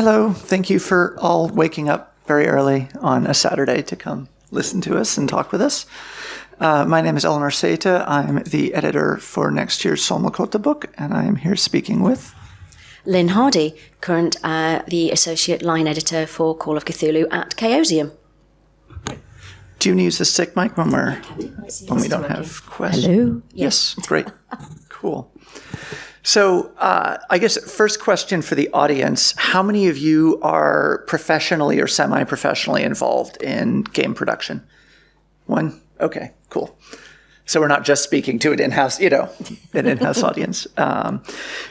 Hello. Thank you for all waking up very early on a Saturday to come listen to us and talk with us. My name is Eleanor Saitta. I'm the editor for next year's Solmukohta book, and I am here speaking with Lynne Hardy, current the associate line editor for Call of Cthulhu at Chaosium. Do you use the stick mic when we don't have questions? Hello. Yes. Great. Cool. So I guess first question for the audience, how many of you are professionally or semi-professionally involved in game production? One? Okay, cool. So we're not just speaking to an in-house, an in-house audience.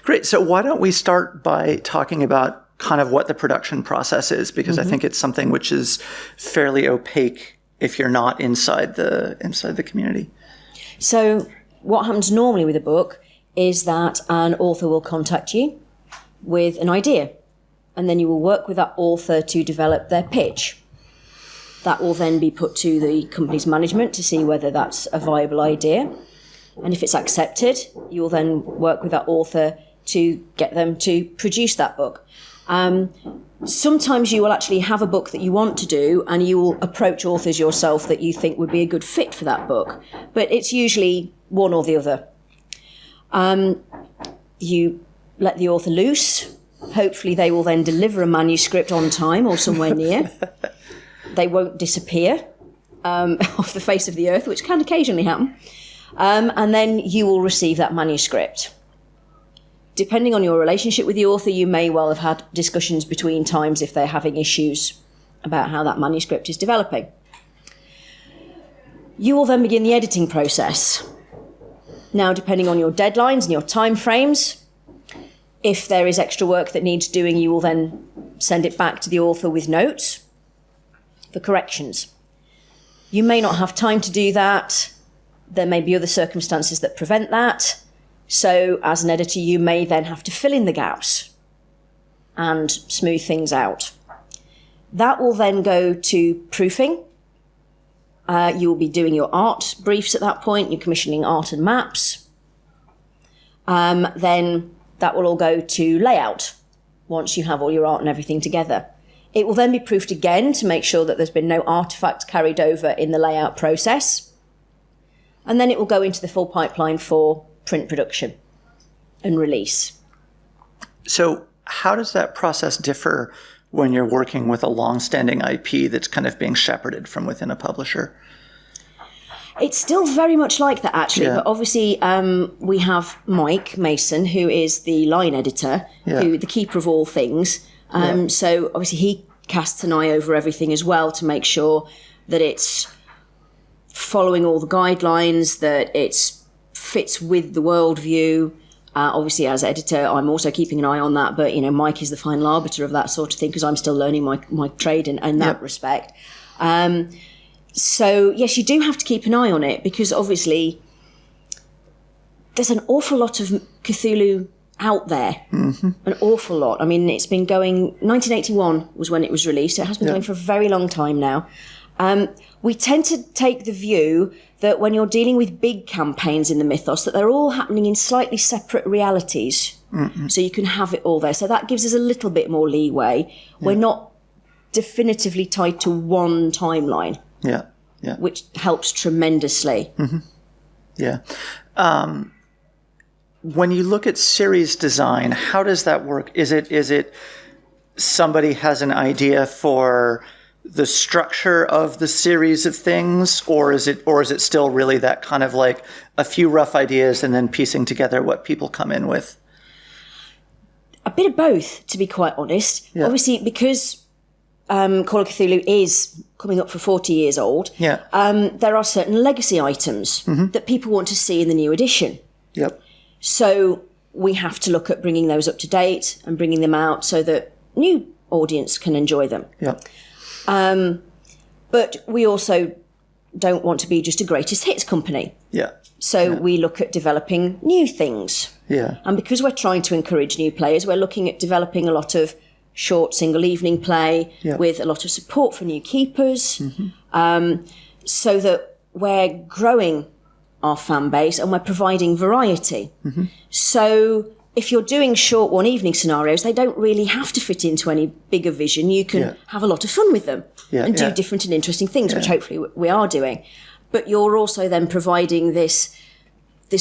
Great. So why don't we start by talking about kind of what the production process is, because I think it's something which is fairly opaque if you're not inside the community. So what happens normally with a book is that an author will contact you with an idea, and then you will work with that author to develop their pitch. That will then be put to the company's management to see whether that's a viable idea. And if it's accepted, you will then work with that author to get them to produce that book. Sometimes you will actually have a book that you want to do, and you will approach authors yourself that you think would be a good fit for that book. But it's usually one or the other. You let the author loose. Hopefully they will then deliver a manuscript on time or somewhere near. They won't disappear off the face of the earth, which can occasionally happen. And then you will receive that manuscript. Depending on your relationship with the author, you may well have had discussions between times if they're having issues about how that manuscript is developing. You will then begin the editing process. Now, depending on your deadlines and your time frames, if there is extra work that needs doing, you will then send it back to the author with notes for corrections. You may not have time to do that. There may be other circumstances that prevent that. So as an editor, you may then have to fill in the gaps and smooth things out. That will then go to proofing. You will be doing your art briefs at that point. You're commissioning art and maps. Then that will all go to layout once you have all your art and everything together. It will then be proofed again to make sure that there's been no artifacts carried over in the layout process. And then it will go into the full pipeline for print production and release. So how does that process differ when you're working with a long-standing IP that's kind of being shepherded from within a publisher? It's still very much like that, actually. Yeah. But obviously, we have Mike Mason, who is the line editor, who the keeper of all things. So obviously, he casts an eye over everything as well to make sure that it's following all the guidelines, that it fits with the worldview. Obviously, as editor, I'm also keeping an eye on that. But, Mike is the final arbiter of that sort of thing because I'm still learning my trade in that respect. So, yes, you do have to keep an eye on it because, obviously, there's an awful lot of Cthulhu out there. Mm-hmm. An awful lot. I mean, it's been going... 1981 was when it was released. So it has been going for a very long time now. We tend to take the view that when you're dealing with big campaigns in the mythos, that they're all happening in slightly separate realities. Mm-hmm. So you can have it all there. So that gives us a little bit more leeway. Yeah. We're not definitively tied to one timeline. Yeah. Which helps tremendously. Mm-hmm. Yeah. When you look at series design, how does that work? Is it somebody has an idea for the structure of the series of things, or is it still really that kind of like a few rough ideas and then piecing together what people come in with? A bit of both, to be quite honest. Yeah. Obviously, because Call of Cthulhu is coming up for 40 years old, there are certain legacy items that people want to see in the new edition. Yep. So we have to look at bringing those up to date and bringing them out so that new audience can enjoy them. Yep. But we also don't want to be just a greatest hits company. Yeah. So we look at developing new things. Yeah. And because we're trying to encourage new players, we're looking at developing a lot of short single evening play with a lot of support for new keepers, so that we're growing our fan base and we're providing variety. Mm-hmm. So if you're doing short one evening scenarios, they don't really have to fit into any bigger vision. You can have a lot of fun with them and do different and interesting things, which hopefully we are doing. But you're also then providing this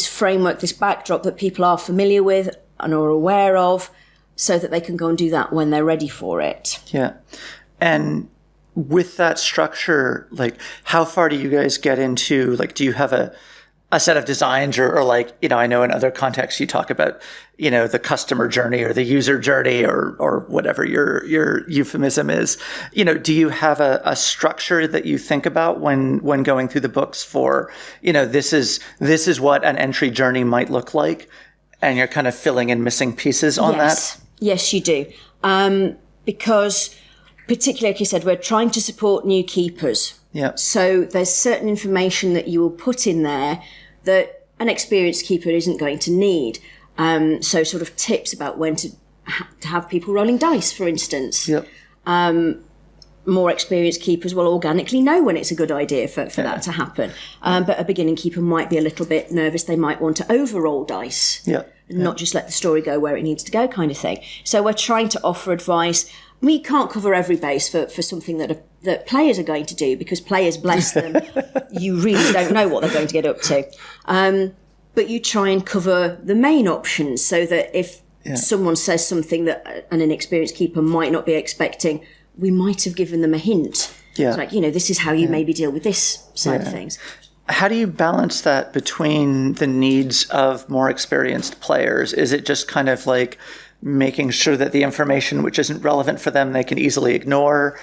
framework, this backdrop that people are familiar with and are aware of, so that they can go and do that when they're ready for it. Yeah. And with that structure, like, how far do you guys get into, like, do you have a set of designs or like, I know in other contexts you talk about, the customer journey or the user journey or whatever your euphemism is, do you have a structure that you think about when going through the books for, this is what an entry journey might look like, and you're kind of filling in missing pieces on that? Yes, you do. Because particularly, like you said, we're trying to support new keepers. Yeah. So there's certain information that you will put in there that an experienced keeper isn't going to need. So sort of tips about when to have people rolling dice, for instance. Yep. More experienced keepers will organically know when it's a good idea for that to happen. But a beginning keeper might be a little bit nervous. They might want to over-roll dice. Yeah. And not just let the story go where it needs to go, kind of thing. So we're trying to offer advice. We can't cover every base for something that players are going to do, because players, bless them, you really don't know what they're going to get up to. But you try and cover the main options, so that if someone says something that an inexperienced keeper might not be expecting, we might have given them a hint. Yeah. It's like, this is how you maybe deal with this side of things. How do you balance that between the needs of more experienced players? Is it just kind of like making sure that the information which isn't relevant for them they can easily ignore?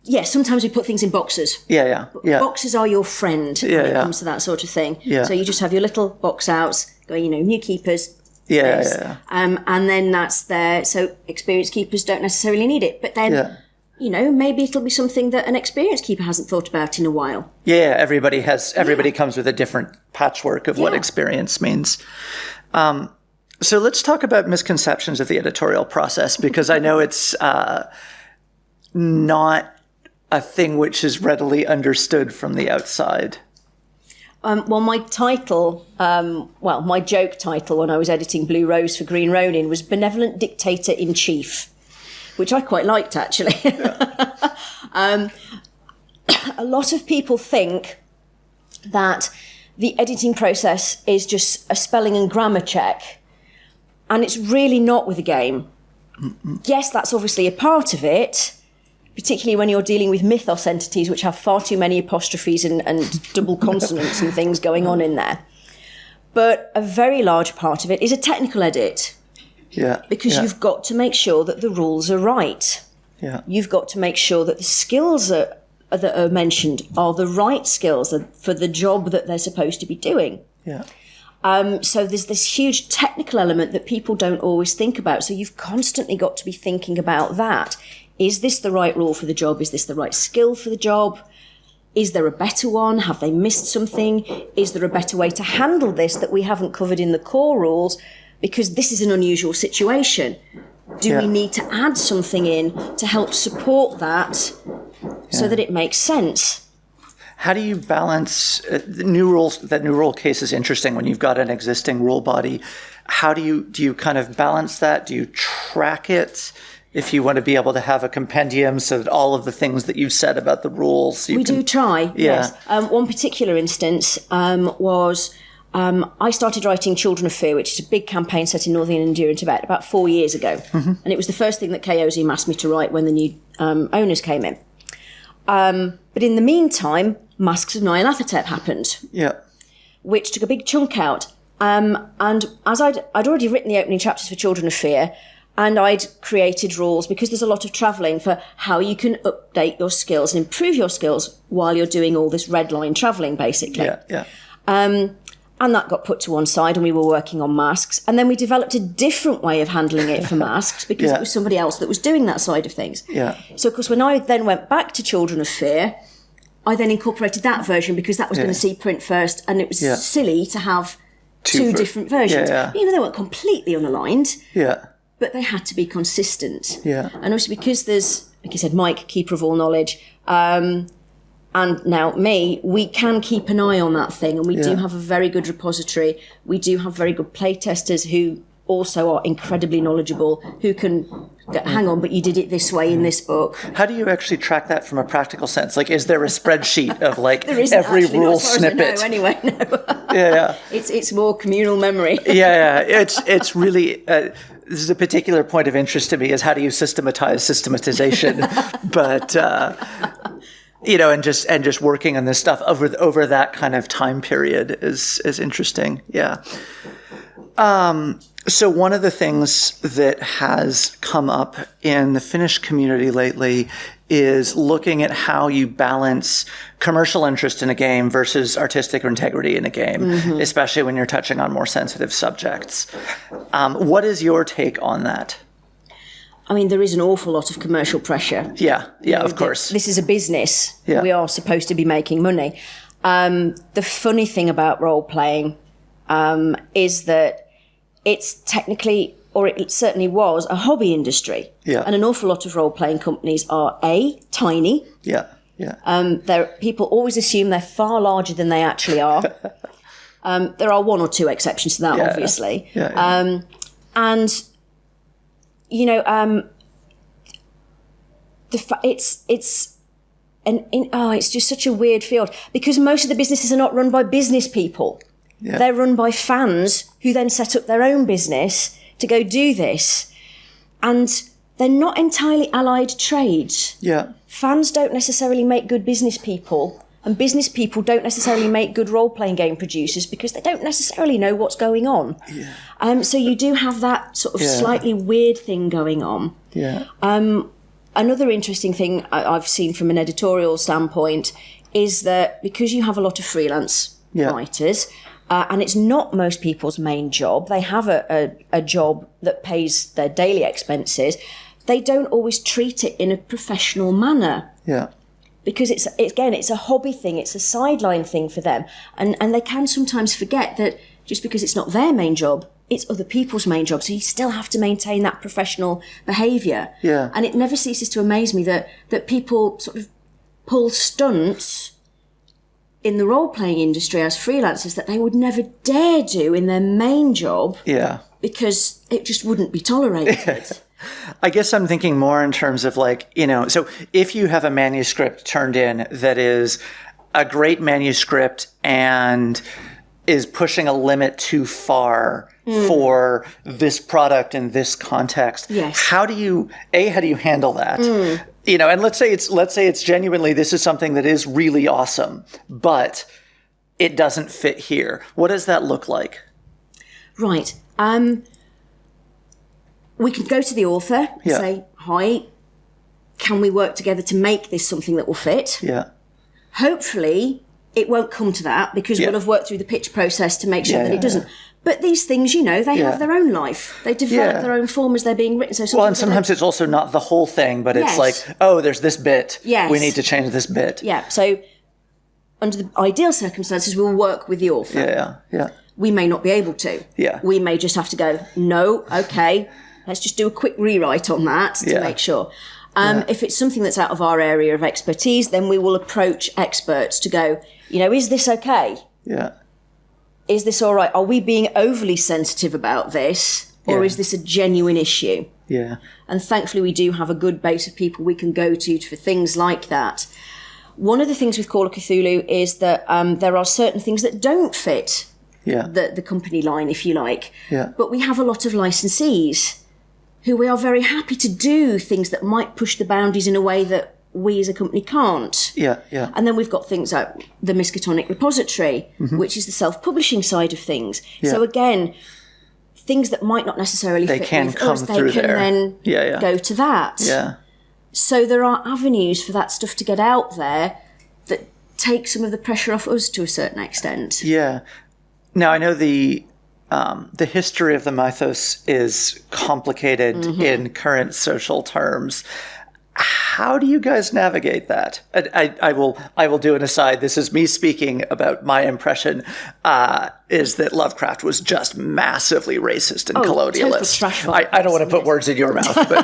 Yes, sometimes we put things in boxes. Yeah. Boxes are your friend when it comes to that sort of thing. Yeah. So you just have your little box outs going, new keepers. Yeah. And then that's there. So experienced keepers don't necessarily need it. But then, maybe it'll be something that an experienced keeper hasn't thought about in a while. Yeah, everybody comes with a different patchwork of what experience means. So let's talk about misconceptions of the editorial process, because I know it's not a thing which is readily understood from the outside. Well, my title, my joke title when I was editing Blue Rose for Green Ronin was Benevolent Dictator in Chief, which I quite liked, actually. A lot of people think that the editing process is just a spelling and grammar check, and it's really not with a game. Yes, that's obviously a part of it, particularly when you're dealing with mythos entities, which have far too many apostrophes and double consonants and things going on in there. But a very large part of it is a technical edit. Yeah. Because you've got to make sure that the rules are right. Yeah. You've got to make sure that the skills that are mentioned are the right skills for the job that they're supposed to be doing. Yeah. So there's this huge technical element that people don't always think about. So you've constantly got to be thinking about that. Is this the right rule for the job? Is this the right skill for the job? Is there a better one? Have they missed something? Is there a better way to handle this that we haven't covered in the core rules? Because this is an unusual situation. Do we need to add something in to help support that so that it makes sense? How do you balance the new rules? That new rule case is interesting when you've got an existing rule body. How do you kind of balance that? Do you track it? If you want to be able to have a compendium so that all of the things that you've said about the rules... We do try, yes. One particular instance was I started writing Children of Fear, which is a big campaign set in northern India and Tibet, about 4 years ago. Mm-hmm. And it was the first thing that KOZM asked me to write when the new owners came in. But in the meantime, Masks of Nyarlathotep happened, which took a big chunk out. And as I'd already written the opening chapters for Children of Fear, and I'd created rules, because there's a lot of travelling, for how you can update your skills and improve your skills while you're doing all this red line travelling, basically. And that got put to one side, and we were working on masks. And then we developed a different way of handling it for masks, because it was somebody else that was doing that side of things. So, of course, when I then went back to Children of Fear, I then incorporated that version, because that was going to see print first, and it was silly to have two different versions. Even though they weren't completely unaligned. But they had to be consistent. And also because there's, like you said, Mike, keeper of all knowledge, and now me, we can keep an eye on that thing. And we do have a very good repository. We do have very good playtesters who also are incredibly knowledgeable, who can go, hang on, but you did it this way in this book. How do you actually track that from a practical sense? Like, is there a spreadsheet of like every actually, rule not as far snippet? as I know, anyway, no. Yeah. It's more communal memory. Yeah. It's really. This is a particular point of interest to me, is how do you systematize systematization? But and just working on this stuff over that kind of time period is interesting. Yeah. So one of the things that has come up in the Finnish community lately is looking at how you balance commercial interest in a game versus artistic integrity in a game, especially when you're touching on more sensitive subjects. What is your take on that? I mean, there is an awful lot of commercial pressure. Yeah, of course. This is a business. Yeah. We are supposed to be making money. The funny thing about role-playing is that it's technically, or it certainly was, a hobby industry. Yeah. And an awful lot of role-playing companies are, A, tiny. Yeah. People always assume they're far larger than they actually are. There are one or two exceptions to that, obviously. Yeah. It's just such a weird field, because most of the businesses are not run by business people. Yeah. They're run by fans who then set up their own business to go do this. And they're not entirely allied trades. Yeah. Fans don't necessarily make good business people, and business people don't necessarily make good role-playing game producers, because they don't necessarily know what's going on. Yeah. So you do have that sort of slightly weird thing going on. Yeah. Another interesting thing I've seen from an editorial standpoint is that because you have a lot of freelance writers, and it's not most people's main job, they have a job that pays their daily expenses, they don't always treat it in a professional manner. Yeah. Because it's a hobby thing, it's a sideline thing for them. And they can sometimes forget that just because it's not their main job, it's other people's main job. So you still have to maintain that professional behaviour. Yeah. And it never ceases to amaze me that people sort of pull stunts in the role-playing industry as freelancers that they would never dare do in their main job. Yeah. Because it just wouldn't be tolerated. I guess I'm thinking more in terms of so if you have a manuscript turned in that is a great manuscript and is pushing a limit too far for this product in this context, how do you handle that? And let's say it's genuinely, this is something that is really awesome, but it doesn't fit here. What does that look like? Right. We can go to the author and say, hi, can we work together to make this something that will fit? Yeah. Hopefully it won't come to that, because we'll have worked through the pitch process to make sure that it doesn't. Yeah. But these things, they have their own life. They develop their own form as they're being written. So and sometimes it's also not the whole thing, but it's like, oh, there's this bit. Yes. We need to change this bit. Yeah. So under the ideal circumstances, we'll work with the author. Yeah. We may not be able to. Yeah. We may just have to go, no, okay, let's just do a quick rewrite on that to make sure. If it's something that's out of our area of expertise, then we will approach experts to go, is this okay? Yeah. Is this all right? Are we being overly sensitive about this? Or is this a genuine issue? Yeah. And thankfully we do have a good base of people we can go to for things like that. One of the things with Call of Cthulhu is that there are certain things that don't fit the company line, if you like. Yeah. But we have a lot of licensees who we are very happy to do things that might push the boundaries in a way that we as a company can't. Yeah. And then we've got things like the Miskatonic repository, which is the self-publishing side of things. Yeah. So again, things that might not necessarily fit with us, they can then go to that. Yeah. So there are avenues for that stuff to get out there that take some of the pressure off us to a certain extent. Yeah. Now, I know the history of the mythos is complicated in current social terms. How do you guys navigate that? I will do an aside. This is me speaking about my impression, is that Lovecraft was just massively racist and colonialist. I don't want to put words in your mouth, but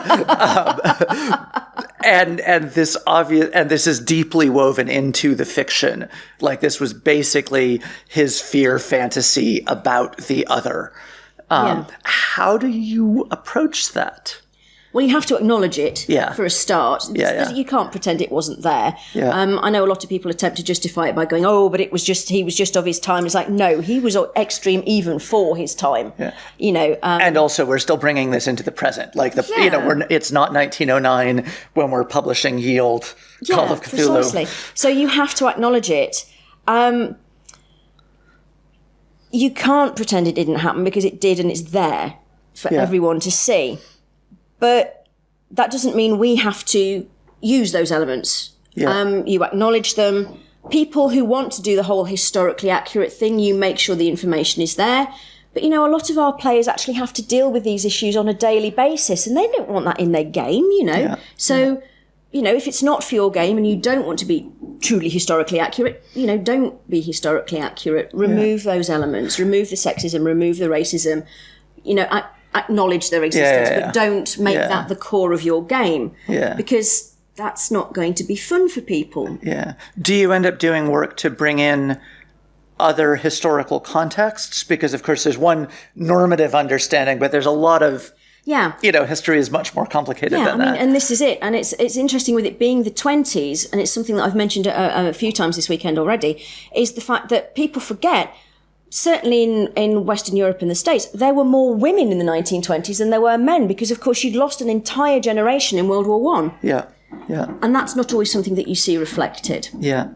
and this is deeply woven into the fiction. Like, this was basically his fear fantasy about the other. How do you approach that? Well, you have to acknowledge it Yeah. for a start. Yeah. You can't pretend it wasn't there. Yeah. I know a lot of people attempt to justify it by going, "Oh, but he was just of his time." It's like, no, he was extreme even for his time. Yeah. And also, we're still bringing this into the present. Like it's not 1909 when we're publishing Yield, Call of Cthulhu. Precisely. So you have to acknowledge it. You can't pretend it didn't happen because it did, and it's there for everyone to see. But that doesn't mean we have to use those elements. Yeah. You acknowledge them. People who want to do the whole historically accurate thing, you make sure the information is there. But, a lot of our players actually have to deal with these issues on a daily basis, and they don't want that in their game, Yeah. So, if it's not for your game and you don't want to be truly historically accurate, don't be historically accurate. Remove those elements. Remove the sexism. Remove the racism. Acknowledge their existence, but don't make that the core of your game. Yeah. Because that's not going to be fun for people. Yeah. Do you end up doing work to bring in other historical contexts? Because, of course, there's one normative understanding, but there's a lot of, history is much more complicated than that. And this is it. And it's interesting with it being the 20s, and it's something that I've mentioned a few times this weekend already, is the fact that people forget. Certainly in Western Europe and the States, there were more women in the 1920s than there were men because, of course, you'd lost an entire generation in World War I. Yeah, yeah. And that's not always something that you see reflected. Yeah.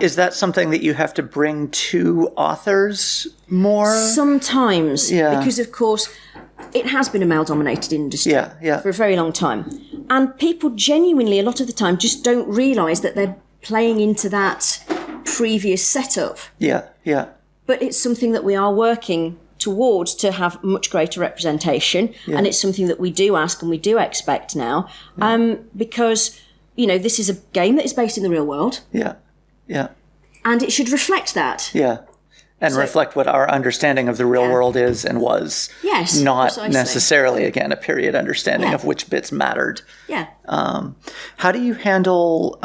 Is that something that you have to bring to authors more? Sometimes, because, of course, it has been a male-dominated industry for a very long time. And people genuinely, a lot of the time, just don't realise that they're playing into that previous setup. Yeah. But it's something that we are working towards to have much greater representation. Yeah. And it's something that we do ask and we do expect now. Because, this is a game that is based in the real world. Yeah. And it should reflect that. Yeah. And reflect what our understanding of the real world is and was. Yes. Not precisely. Necessarily, again, a period understanding of which bits mattered. Yeah. How do you handle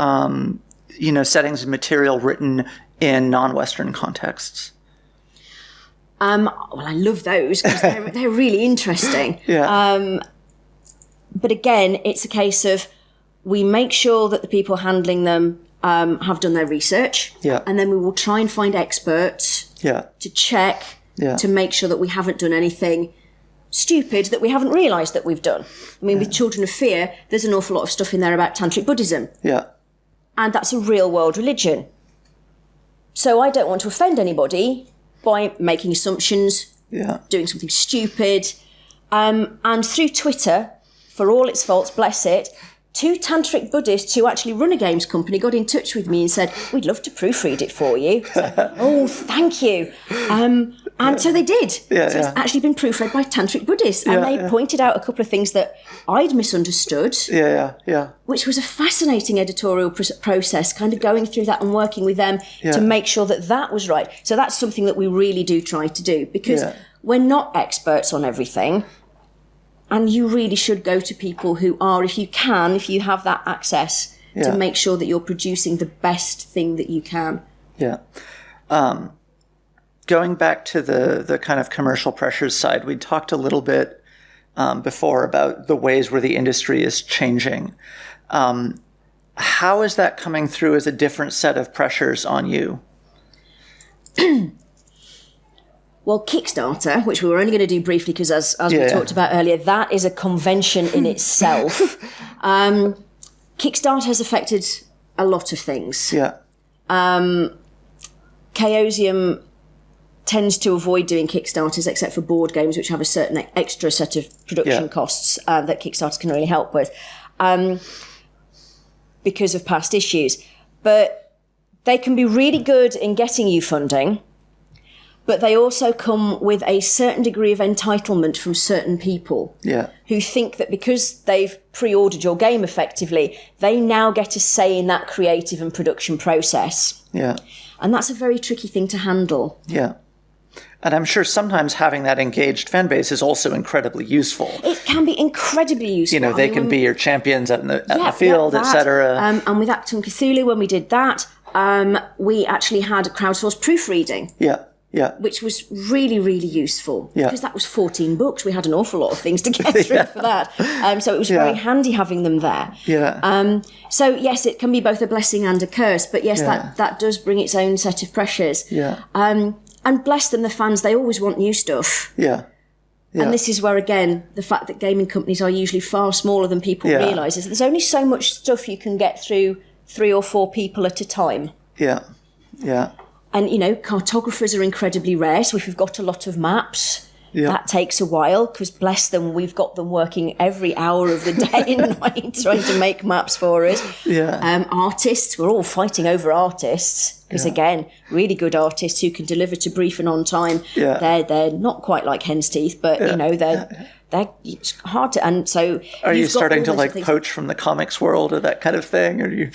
settings and material written in non-Western contexts? Well, I love those because they're really interesting. Yeah. But again, it's a case of we make sure that the people handling them have done their research. Yeah. And then we will try and find experts to check to make sure that we haven't done anything stupid that we haven't realised that we've done. I mean, with Children of Fear, there's an awful lot of stuff in there about Tantric Buddhism. Yeah. And that's a real world religion. So I don't want to offend anybody by making assumptions, doing something stupid. And through Twitter, for all its faults, bless it, 2 Tantric Buddhists who actually run a games company got in touch with me and said, we'd love to proofread it for you. Oh, thank you. And so they did. So it's actually been proofread by Tantric Buddhists. And they pointed out a couple of things that I'd misunderstood. Which was a fascinating editorial process, kind of going through that and working with them to make sure that that was right. So that's something that we really do try to do because we're not experts on everything. And you really should go to people who are, if you have that access, to make sure that you're producing the best thing that you can. Yeah. Going back to the kind of commercial pressures side, we talked a little bit before about the ways where the industry is changing. How is that coming through as a different set of pressures on you? Well, Kickstarter, which we were only going to do briefly because as we talked about earlier, that is a convention in itself. Kickstarter has affected a lot of things. Yeah. Chaosium tends to avoid doing Kickstarters except for board games, which have a certain extra set of production costs that Kickstarter can really help with because of past issues. But they can be really good in getting you funding, but they also come with a certain degree of entitlement from certain people who think that because they've pre-ordered your game effectively, they now get a say in that creative and production process. Yeah. And that's a very tricky thing to handle. Yeah. And I'm sure sometimes having that engaged fan base is also incredibly useful. It can be incredibly useful. They can be your champions out in the field, etc. And with Acton Cthulhu, when we did that, we actually had crowdsourced proofreading. Yeah. Yeah. which was really, really useful Yeah. because that was 14 books. We had an awful lot of things to get through for that. So it was very handy having them there. Yeah. So yes, it can be both a blessing and a curse, but yes, that does bring its own set of pressures. Yeah. And bless them, the fans, they always want new stuff. Yeah. Yeah. And this is where, again, the fact that gaming companies are usually far smaller than people realise is there's only so much stuff you can get through 3 or 4 people at a time. Yeah. Yeah. And, you know, cartographers are incredibly rare. So if we've got a lot of maps, that takes a while because, bless them, we've got them working every hour of the day and night trying to make maps for us. Yeah. Artists, we're all fighting over artists because, again, really good artists who can deliver to brief and on time. Yeah. They're not quite like hen's teeth, but, you know, they're it's hard to... And so... Are you starting to, like, poach from the comics world or that kind of thing? Or are you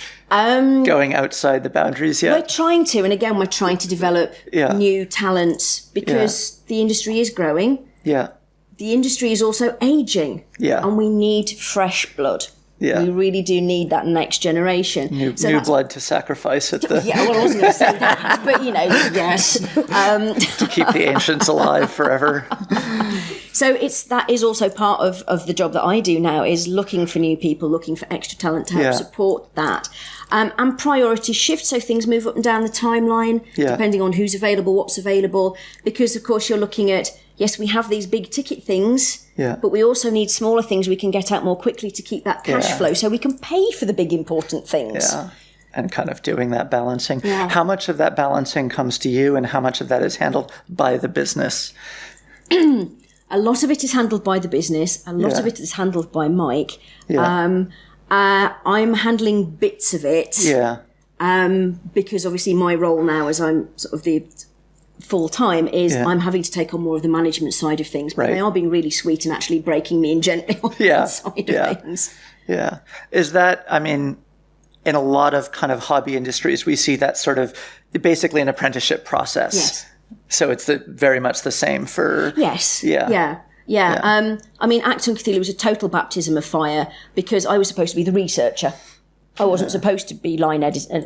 going outside the boundaries yet? We're trying to, and again, we're trying to develop new talents because the industry is growing. Yeah. The industry is also aging. Yeah. And we need fresh blood. Yeah. We really do need that next generation. New blood to sacrifice at the... Yeah, well, I wasn't going to say that, but, you know, yes. To keep the ancients alive forever. So that is also part of the job that I do now, is looking for new people, looking for extra talent to help support that. And priorities shift, so things move up and down the timeline, depending on who's available, what's available. Because, of course, you're looking at, yes, we have these big ticket things, but we also need smaller things we can get out more quickly to keep that cash flow so we can pay for the big important things. Yeah. And kind of doing that balancing. Yeah. How much of that balancing comes to you and how much of that is handled by the business? A lot of it is handled by the business. A lot of it is handled by Mike. Yeah. I'm handling bits of it. Yeah. Because obviously my role now, as I'm sort of the full time, is I'm having to take on more of the management side of things. But they are being really sweet and actually breaking me in gently on that side of things. Yeah. Is that, I mean, in a lot of kind of hobby industries, we see that sort of basically an apprenticeship process. Yes. So it's very much the same for... Yes. Yeah. I mean, Acton Cathedral was a total baptism of fire because I was supposed to be the researcher. I wasn't supposed to be line editing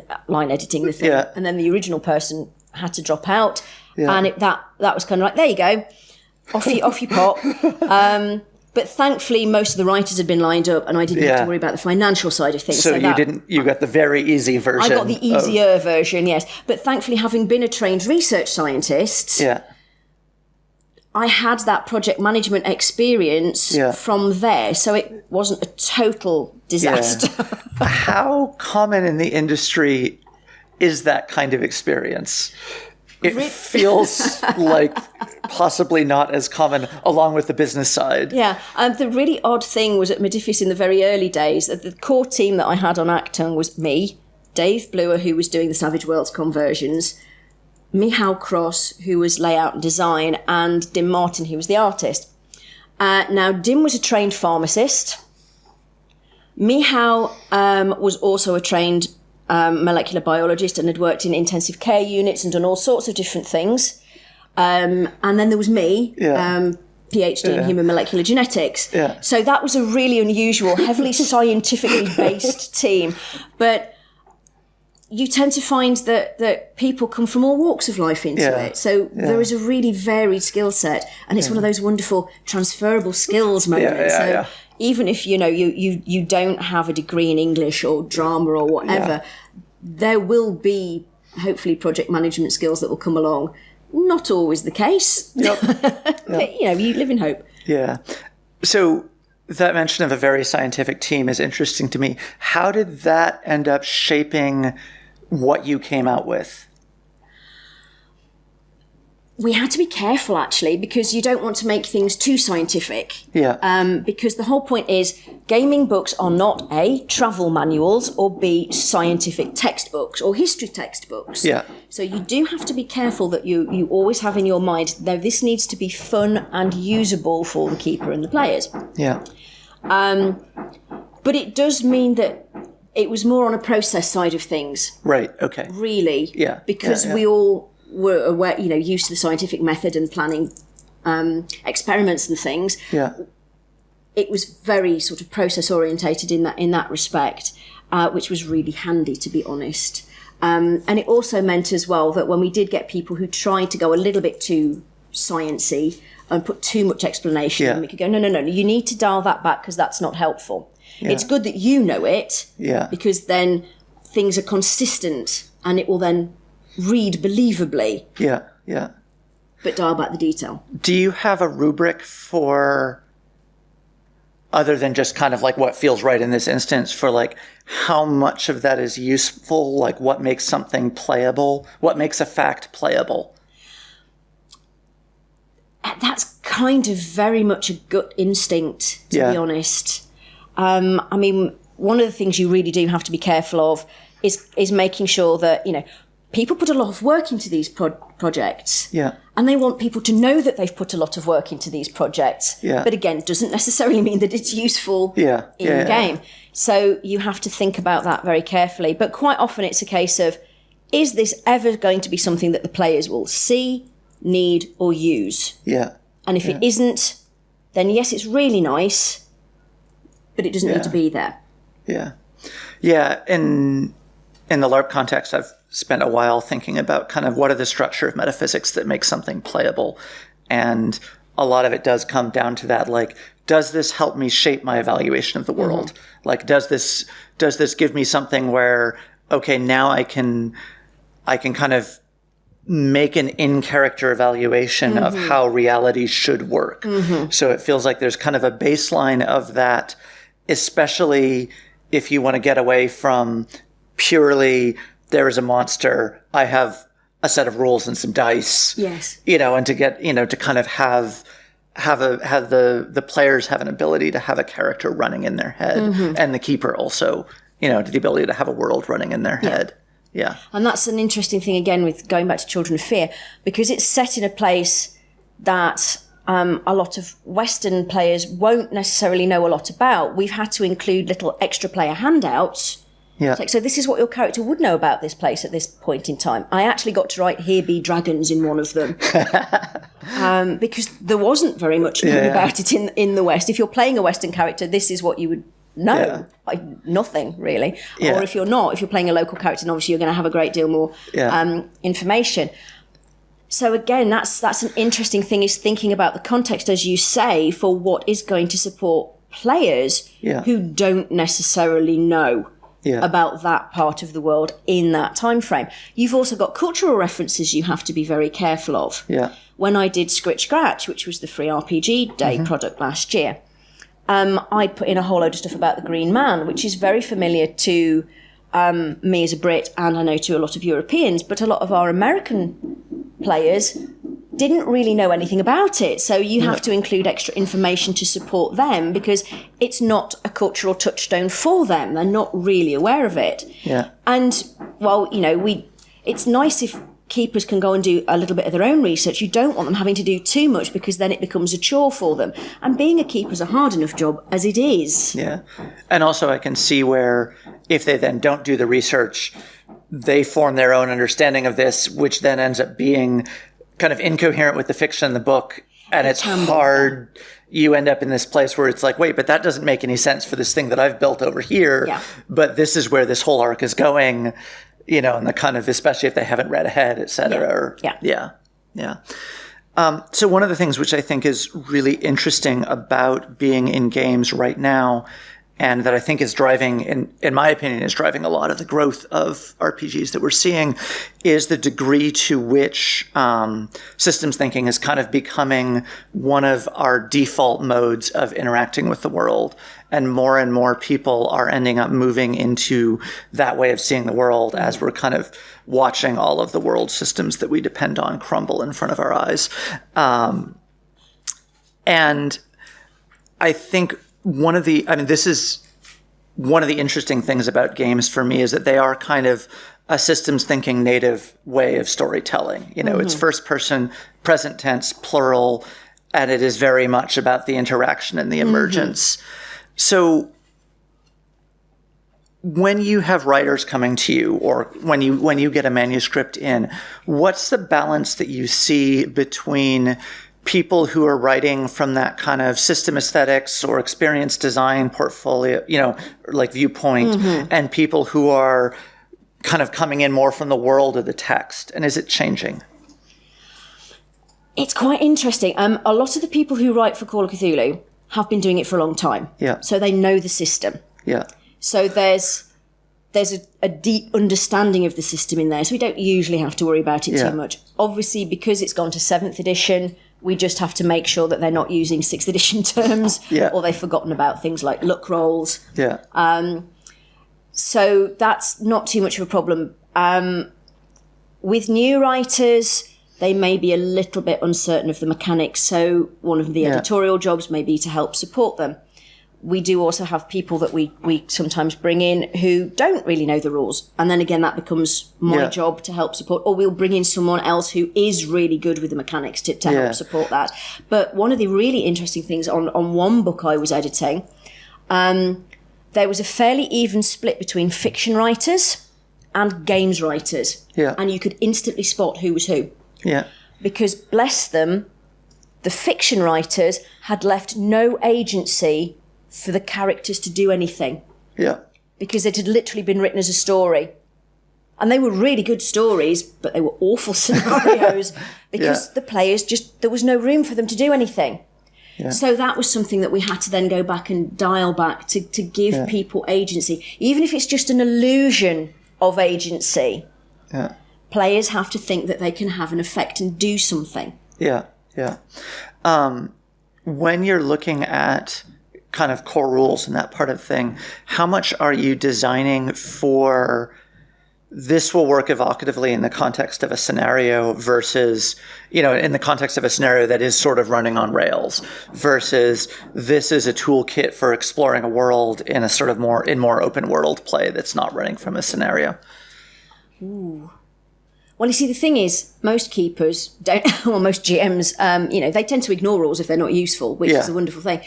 the thing. Yeah. And then the original person had to drop out. Yeah. And that was kind of like, there you go. Off you pop. But thankfully, most of the writers had been lined up and I didn't have to worry about the financial side of things. So you got the very easy version. I got the easier version, yes. But thankfully, having been a trained research scientist, I had that project management experience from there. So it wasn't a total disaster. Yeah. How common in the industry is that kind of experience? It feels like possibly not as common along with the business side. Yeah. The really odd thing was at Modiphius in the very early days, that the core team that I had on Acton was me, Dave Bluer, who was doing the Savage Worlds conversions, Michał Cross, who was layout and design, and Dim Martin, who was the artist. Now, Dim was a trained pharmacist. Michał was also a trained molecular biologist and had worked in intensive care units and done all sorts of different things. And then there was me, PhD in human molecular genetics. Yeah. So that was a really unusual, heavily scientifically based team. But you tend to find that people come from all walks of life into it. So there is a really varied skill set. And it's one of those wonderful transferable skills moments. Even if, you don't have a degree in English or drama or whatever, there will be, hopefully, project management skills that will come along. Not always the case. But, you live in hope. Yeah. So that mention of a very scientific team is interesting to me. How did that end up shaping what you came out with? We had to be careful, actually, because you don't want to make things too scientific. Yeah. Because the whole point is gaming books are not A, travel manuals, or B, scientific textbooks or history textbooks. Yeah. So you do have to be careful that you always have in your mind, though this needs to be fun and usable for the keeper and the players. Yeah. But it does mean that it was more on a process side of things. Right, okay. Really. Yeah. Because we all were aware, used to the scientific method and planning experiments and things. Yeah. It was very sort of process orientated in that respect, which was really handy, to be honest. And it also meant as well that when we did get people who tried to go a little bit too sciencey and put too much explanation, and we could go, no, you need to dial that back because that's not helpful. It's good that you know it, because then things are consistent and it will then read believably. But dial back the detail. Do you have a rubric for, other than just kind of like what feels right in this instance, for like how much of that is useful? Like what makes something playable? What makes a fact playable? That's kind of very much a gut instinct, to be honest. I mean, one of the things you really do have to be careful of is making sure that, people put a lot of work into these projects. And they want people to know that they've put a lot of work into these projects. But again, it doesn't necessarily mean that it's useful in game. So you have to think about that very carefully. But quite often it's a case of, is this ever going to be something that the players will see, need, or use? And if it isn't, then yes, it's really nice, but it doesn't need to be there. In the LARP context, I've spent a while thinking about kind of what are the structure of metaphysics that make something playable. And a lot of it does come down to that, like, does this help me shape my evaluation of the world? Like, does this give me something where, okay, now I can kind of make an in-character evaluation of how reality should work. So it feels like there's kind of a baseline of that, especially if you want to get away from purely, there is a monster, I have a set of rules and some dice. And to get, to kind of have the players have an ability to have a character running in their head, and the keeper also, the ability to have a world running in their head. And that's an interesting thing, again, with going back to Children of Fear, because it's set in a place that a lot of Western players won't necessarily know a lot about. We've had to include little extra player handouts. So this is what your character would know about this place at this point in time. I actually got to write "Here be dragons" in one of them because there wasn't very much known about it in the West. If you're playing a Western character, this is what you would know. Nothing really. Or if you're playing a local character, then obviously you're going to have a great deal more information. So again, that's an interesting thing, is thinking about the context, as you say, for what is going to support players who don't necessarily know about that part of the world in that time frame. You've also got cultural references you have to be very careful of. When I did Scritch Scratch, which was the free RPG Day product last year, I put in a whole load of stuff about the Green Man, which is very familiar to me as a Brit, and I know to a lot of Europeans, but a lot of our American players didn't really know anything about it. So you have to include extra information to support them, because it's not a cultural touchstone for them. They're not really aware of it. And, well, it's nice if keepers can go and do a little bit of their own research. You don't want them having to do too much, because then it becomes a chore for them. And being a keeper is a hard enough job as it is. And also I can see where if they then don't do the research, they form their own understanding of this, which then ends up being kind of incoherent with the fiction in the book. And it's hard. You end up in this place where it's like, wait, but that doesn't make any sense for this thing that I've built over here. But this is where this whole arc is going, and the kind of, especially if they haven't read ahead, et cetera. So one of the things which I think is really interesting about being in games right now, and that I think is driving, in my opinion, is driving a lot of the growth of RPGs that we're seeing, is the degree to which systems thinking is kind of becoming one of our default modes of interacting with the world. And more people are ending up moving into that way of seeing the world as we're kind of watching all of the world systems that we depend on crumble in front of our eyes. And I think this is one of the interesting things about games for me, is that they are kind of a systems thinking native way of storytelling. It's first person, present tense, plural, and it is very much about the interaction and the emergence. So when you have writers coming to you, or when you get a manuscript in, what's the balance that you see between people who are writing from that kind of system aesthetics or experience design portfolio, like viewpoint, and people who are kind of coming in more from the world of the text? And is it changing? It's quite interesting. A lot of the people who write for Call of Cthulhu have been doing it for a long time. Yeah. So they know the system. Yeah. So there's a deep understanding of the system in there. So we don't usually have to worry about it too much. Obviously, because it's gone to 7th edition, we just have to make sure that they're not using 6th edition terms or they've forgotten about things like luck rolls. Yeah. So that's not too much of a problem. With new writers, they may be a little bit uncertain of the mechanics. So one of the editorial jobs may be to help support them. We do also have people that we sometimes bring in who don't really know the rules. And then again, that becomes my job to help support. Or we'll bring in someone else who is really good with the mechanics to help support that. But one of the really interesting things on one book I was editing, there was a fairly even split between fiction writers and games writers. Yeah. And you could instantly spot who was who. Yeah. Because, bless them, the fiction writers had left no agency for the characters to do anything. Yeah. Because it had literally been written as a story. And they were really good stories, but they were awful scenarios because the players there was no room for them to do anything. Yeah. So that was something that we had to then go back and dial back to give people agency. Even if it's just an illusion of agency, players have to think that they can have an effect and do something. Yeah, yeah. When you're looking at kind of core rules and that part of the thing, how much are you designing for this will work evocatively in the context of a scenario versus, in the context of a scenario that is sort of running on rails versus this is a toolkit for exploring a world in a sort of more open world play that's not running from a scenario? Ooh. Well, you see, the thing is, most keepers don't, or most GMs, they tend to ignore rules if they're not useful, which is a wonderful thing.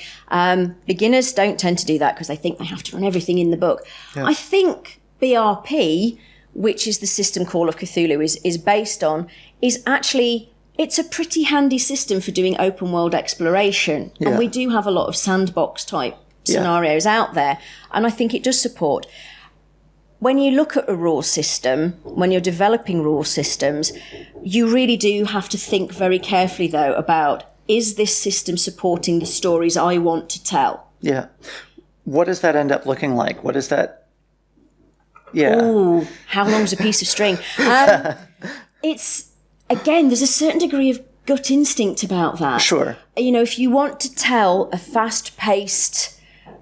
Beginners don't tend to do that because they think they have to run everything in the book. Yeah. I think BRP, which is the system Call of Cthulhu is based on, is actually, it's a pretty handy system for doing open world exploration. Yeah. And we do have a lot of sandbox type scenarios out there. And I think it does support. When you look at a rule system, when you're developing rule systems, you really do have to think very carefully, though, about, is this system supporting the stories I want to tell? Yeah. What does that end up looking like? What is that? Yeah. Ooh, how long's a piece of string? It's, again, there's a certain degree of gut instinct about that. Sure. If you want to tell a fast-paced,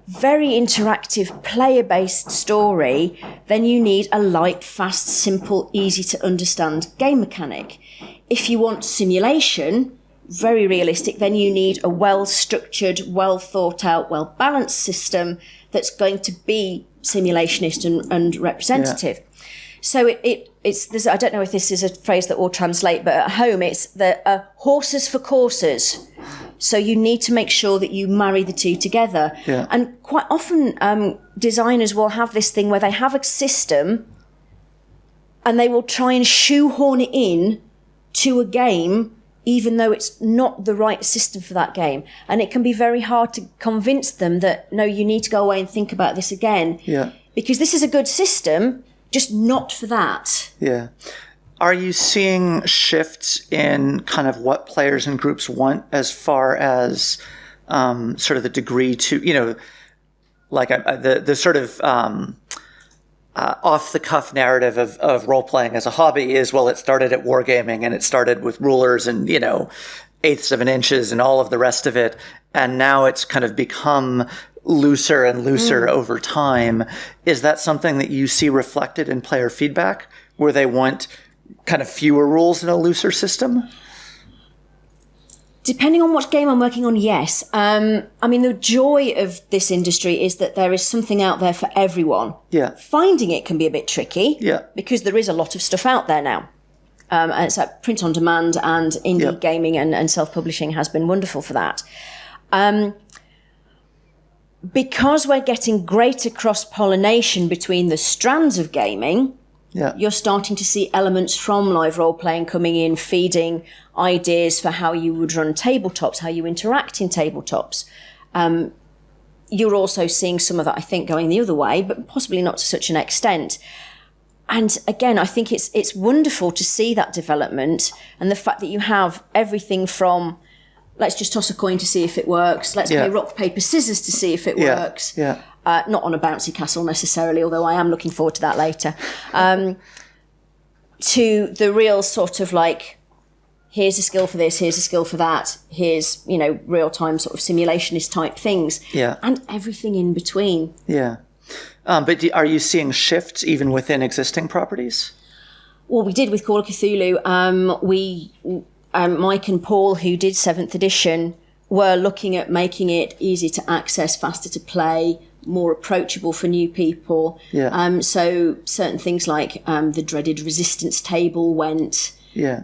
very interactive, player-based story, then you need a light, fast, simple, easy-to-understand game mechanic. If you want simulation, very realistic, then you need a well-structured, well-thought-out, well-balanced system that's going to be simulationist and representative. Yeah. So it's I don't know if this is a phrase that will translate, but at home it's the horses for courses. So you need to make sure that you marry the two together. Yeah. And quite often designers will have this thing where they have a system and they will try and shoehorn it in to a game even though it's not the right system for that game. And it can be very hard to convince them that, no, you need to go away and think about this again. Yeah. Because this is a good system, just not for that. Yeah. Are you seeing shifts in kind of what players and groups want as far as sort of the degree to, like the sort of off-the-cuff narrative of role-playing as a hobby is, well, it started at wargaming and it started with rulers and, eighths of an inches and all of the rest of it. And now it's kind of become looser and looser over time. Is that something that you see reflected in player feedback where they want kind of fewer rules in a looser system? Depending on what game I'm working on, yes. The joy of this industry is that there is something out there for everyone. Yeah. Finding it can be a bit tricky. Yeah. Because there is a lot of stuff out there now. And it's like print on demand and indie gaming and self-publishing has been wonderful for that. Because we're getting greater cross-pollination between the strands of gaming, you're starting to see elements from live role-playing coming in, feeding ideas for how you would run tabletops, how you interact in tabletops. You're also seeing some of that, I think, going the other way, but possibly not to such an extent. And again, I think it's wonderful to see that development and the fact that you have everything from let's just toss a coin to see if it works. Let's play rock, paper, scissors to see if it works. Yeah. Not on a bouncy castle necessarily, although I am looking forward to that later. To the real sort of like, here's a skill for this, here's a skill for that, here's, real-time sort of simulationist type things. Yeah. And everything in between. Yeah. But are you seeing shifts even within existing properties? Well, we did with Call of Cthulhu. Mike and Paul, who did 7th edition, were looking at making it easy to access, faster to play, more approachable for new people. Yeah. So certain things like the dreaded resistance table went. Yeah.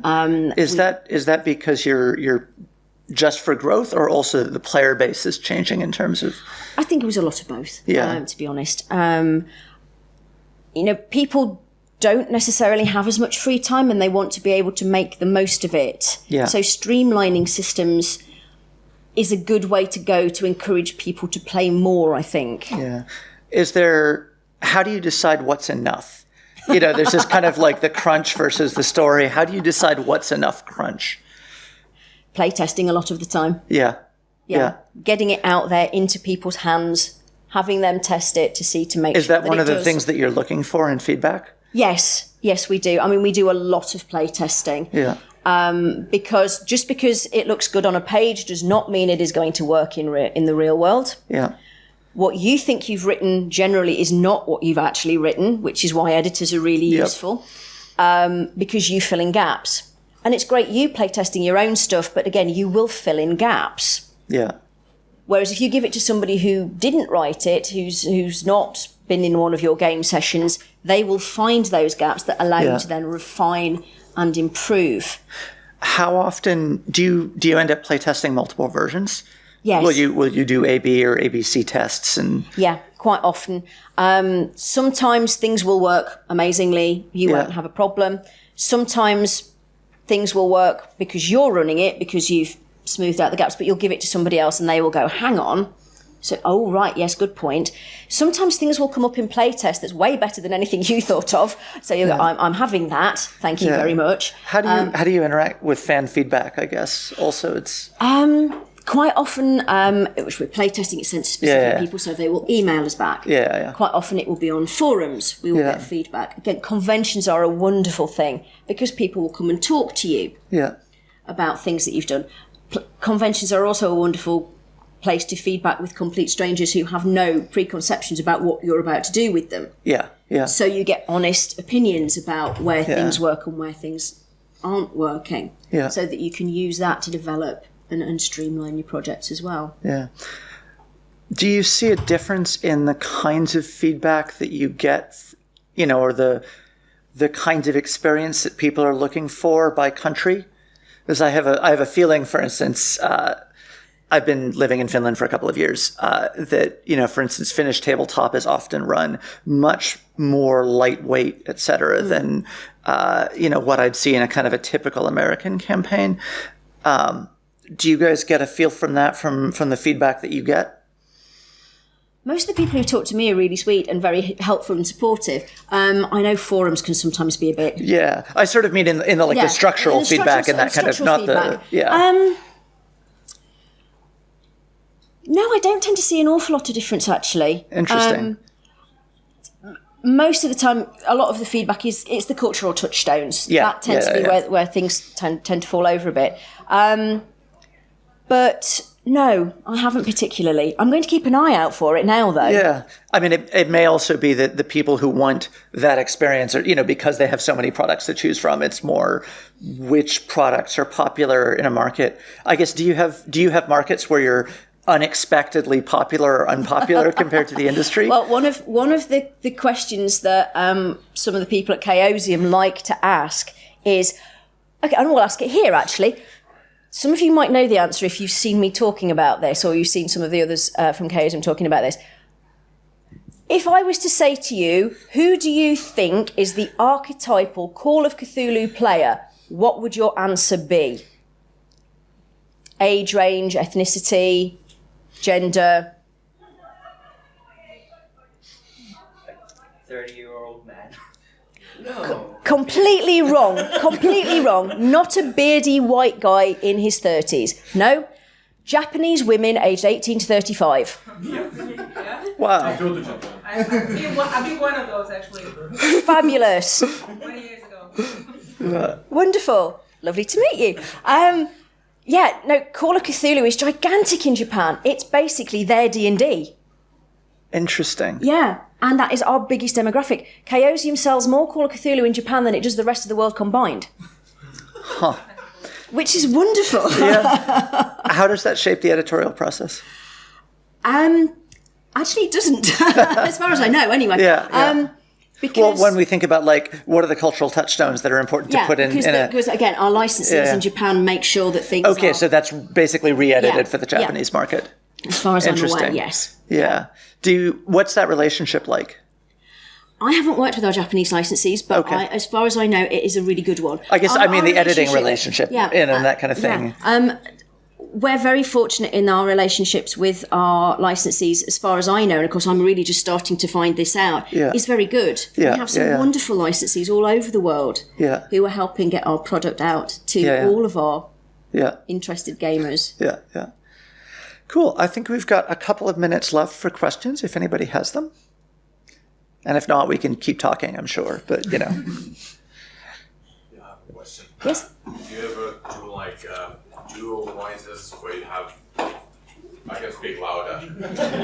Is that because you're just for growth, or also the player base is changing in terms of? I think it was a lot of both. Yeah. To be honest, people don't necessarily have as much free time, and they want to be able to make the most of it. Yeah. So streamlining systems is a good way to go to encourage people to play more, I think. Yeah. How do you decide what's enough? There's this kind of like the crunch versus the story. How do you decide what's enough crunch? Playtesting a lot of the time. Yeah. Getting it out there into people's hands, having them test it to see to make Is sure that one it of the does. things that you're looking for in feedback? Yes, we do. I mean, we do a lot of playtesting. Yeah. Because just because it looks good on a page does not mean it is going to work in the real world. Yeah. What you think you've written generally is not what you've actually written, which is why editors are really useful, because you fill in gaps. And it's great you playtesting your own stuff, but again, you will fill in gaps. Yeah. Whereas if you give it to somebody who didn't write it, who's not been in one of your game sessions, they will find those gaps that allow you to then refine and improve. How often do you end up playtesting multiple versions? Yes. Will you do A/B or ABC tests and? Yeah, quite often. Sometimes things will work amazingly. You won't have a problem. Sometimes things will work because you're running it, because you've smoothed out the gaps, but you'll give it to somebody else and they will go, hang on. So, oh, right, yes, good point. Sometimes things will come up in playtest that's way better than anything you thought of. So you go, I'm having that. Thank you very much. How do you interact with fan feedback, I guess? Also, it's... Quite often, which we're playtesting, it's sent to specific people, so they will email us back. Yeah. Quite often it will be on forums. We will get feedback. Again, conventions are a wonderful thing because people will come and talk to you about things that you've done. Conventions are also a wonderful place to feedback with complete strangers who have no preconceptions about what you're about to do with them. Yeah. So you get honest opinions about where things work and where things aren't working, so that you can use that to develop and streamline your projects as well. Yeah. Do you see a difference in the kinds of feedback that you get, or the kinds of experience that people are looking for by country? Because I have a feeling, for instance, I've been living in Finland for a couple of years, that, for instance, Finnish tabletop is often run much more lightweight, et cetera, than, what I'd see in a kind of a typical American campaign. Do you guys get a feel from that, from the feedback that you get? Most of the people who talk to me are really sweet and very helpful and supportive. I know forums can sometimes be a bit... Yeah, I sort of mean in the structural feedback and that kind of, not feedback. No, I don't tend to see an awful lot of difference, actually. Interesting. Most of the time, a lot of the feedback it's the cultural touchstones. That tends to be where things tend to fall over a bit. But no, I haven't particularly. I'm going to keep an eye out for it now, though. Yeah. I mean, it may also be that the people who want that experience are, because they have so many products to choose from, it's more which products are popular in a market. I guess, do you have markets where you're unexpectedly popular or unpopular compared to the industry? Well, one of the questions that some of the people at Chaosium like to ask is, okay, and we'll ask it here, actually. Some of you might know the answer if you've seen me talking about this, or you've seen some of the others from Chaosium talking about this. If I was to say to you, who do you think is the archetypal Call of Cthulhu player, what would your answer be? Age range, ethnicity, gender? 30-year-old man. Completely wrong. Completely wrong. Not a beardy white guy in his 30s. No. Japanese women aged 18 to 35. Wow. I've been one of those, actually, Fabulous. 20 years ago. Wonderful. Lovely to meet you. Call of Cthulhu is gigantic in Japan. It's basically their D&D. Interesting. Yeah, and that is our biggest demographic. Chaosium sells more Call of Cthulhu in Japan than it does the rest of the world combined. Huh. Which is wonderful. Yeah. How does that shape the editorial process? Actually, it doesn't, as far as I know, anyway. Yeah. Because when we think about, like, what are the cultural touchstones that are important to put in because again, our licensees in Japan make sure that things Okay, are... so that's basically re-edited for the Japanese market. As far as I'm Interesting. aware, yes. Yeah. What's that relationship like? I haven't worked with our Japanese licensees, but as far as I know, it is a really good one. I guess the editing relationship and that kind of thing. Yeah. We're very fortunate in our relationships with our licensees, as far as I know, and of course I'm really just starting to find this out, is very good. Yeah. We have some wonderful licensees all over the world who are helping get our product out to all of our interested gamers. Yeah. Cool. I think we've got a couple of minutes left for questions, if anybody has them. And if not, we can keep talking, I'm sure. But, Yeah, I have a question. Yes? Do you ever do like dual voices where you have, I can speak louder.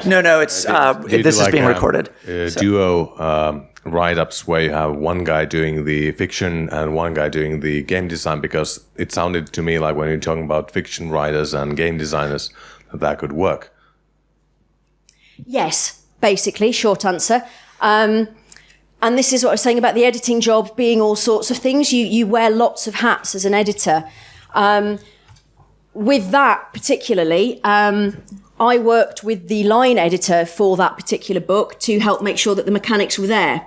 No, it's this is being recorded. Duo write-ups where you have one guy doing the fiction and one guy doing the game design, because it sounded to me like when you're talking about fiction writers and game designers, that could work. Yes, basically, short answer. And this is what I was saying about the editing job being all sorts of things. You wear lots of hats as an editor. With that particularly, I worked with the line editor for that particular book to help make sure that the mechanics were there.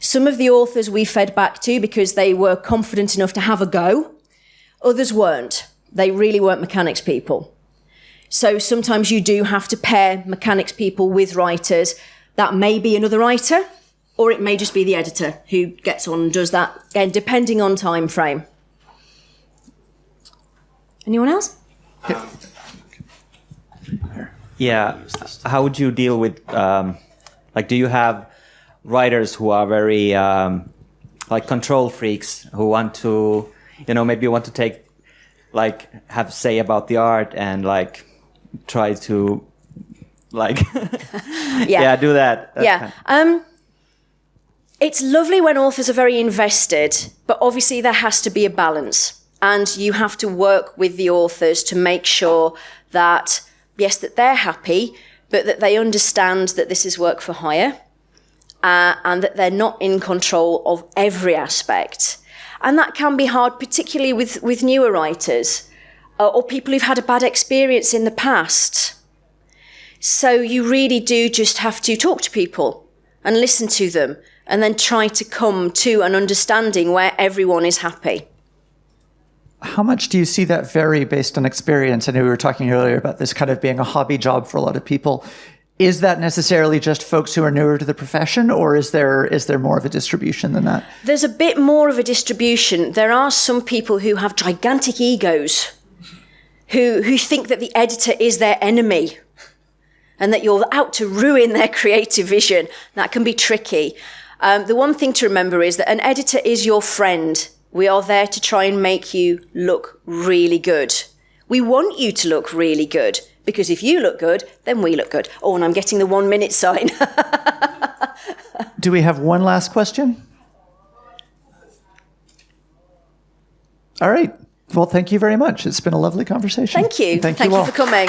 Some of the authors we fed back to because they were confident enough to have a go. Others weren't. They really weren't mechanics people. So sometimes you do have to pair mechanics people with writers. That may be another writer, or it may just be the editor who gets on and does that, again, depending on time frame. Anyone else? Yeah. How would you deal with, do you have writers who are very, control freaks who want to, maybe want to take, have say about the art and, try to, do that. It's lovely when authors are very invested, but obviously there has to be a balance. And you have to work with the authors to make sure that, yes, that they're happy, but that they understand that this is work for hire and that they're not in control of every aspect. And that can be hard, particularly with newer writers or people who've had a bad experience in the past. So you really do just have to talk to people and listen to them and then try to come to an understanding where everyone is happy. How much do you see that vary based on experience? I know we were talking earlier about this kind of being a hobby job for a lot of people. Is that necessarily just folks who are newer to the profession, or is there more of a distribution than that? There's a bit more of a distribution. There are some people who have gigantic egos, who think that the editor is their enemy and that you're out to ruin their creative vision. That can be tricky. The one thing to remember is that an editor is your friend. We are there to try and make you look really good. We want you to look really good, because if you look good, then we look good. Oh, and I'm getting the 1 minute sign. Do we have one last question? All right. Well, thank you very much. It's been a lovely conversation. Thank you. Thank you for coming.